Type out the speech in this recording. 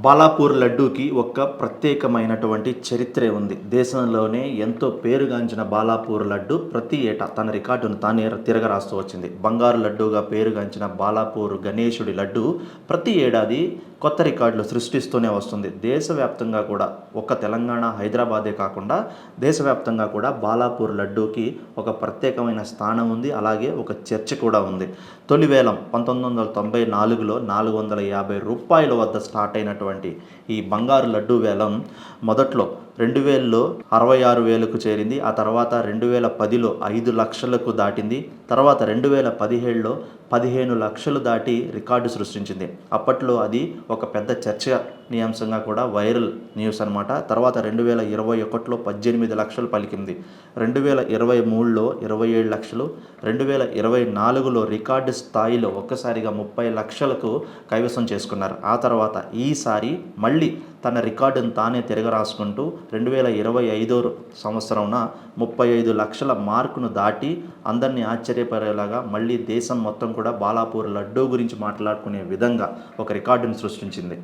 బాలాపూర్ లడ్డూకి ఒక ప్రత్యేకమైనటువంటి చరిత్రే ఉంది. దేశంలోనే ఎంతో పేరుగాంచిన బాలాపూర్ లడ్డు ప్రతి ఏటా తన రికార్డును తానే తిరగరాస్తూ వచ్చింది. బంగారు లడ్డూగా పేరుగాంచిన బాలాపూర్ గణేశుడి లడ్డు ప్రతి ఏడాది కొత్త రికార్డులు సృష్టిస్తూనే వస్తుంది. దేశవ్యాప్తంగా కూడా ఒక్క తెలంగాణ, హైదరాబాదే కాకుండా దేశవ్యాప్తంగా కూడా బాలాపూర్ లడ్డూకి ఒక ప్రత్యేకమైన స్థానం ఉంది. అలాగే ఒక చర్చ కూడా ఉంది. తొలి వేలం 1994లో రూ. 450 వద్ద స్టార్ట్ అయినటువంటి ఈ బంగారు లడ్డూ వేలం మొదట్లో 2000లో 66,000కు చేరింది. ఆ తర్వాత 2010లో 5 లక్షలకు దాటింది. తర్వాత 2017లో 15 లక్షలు దాటి రికార్డు సృష్టించింది. అప్పట్లో అది ఒక పెద్ద చర్చనీయాంశంగా కూడా వైరల్ న్యూస్ అనమాట. తర్వాత 2021లో 18 లక్షలు పలికింది. 2023లో 27 లక్షలు, 2024లో రికార్డు స్థాయిలో ఒక్కసారిగా 30 లక్షలకు కైవసం చేసుకున్నారు. ఆ తర్వాత ఈసారి మళ్ళీ తన రికార్డును తానే తిరగరాసుకుంటూ 2025 సంవత్సరంన 35 లక్షల మార్కును దాటి అందరినీ ఆశ్చర్యపడేలాగా మళ్ళీ దేశం మొత్తం కూడా బాలాపూర్ లడ్డూ గురించి మాట్లాడుకునే విధంగా ఒక రికార్డును సృష్టించింది.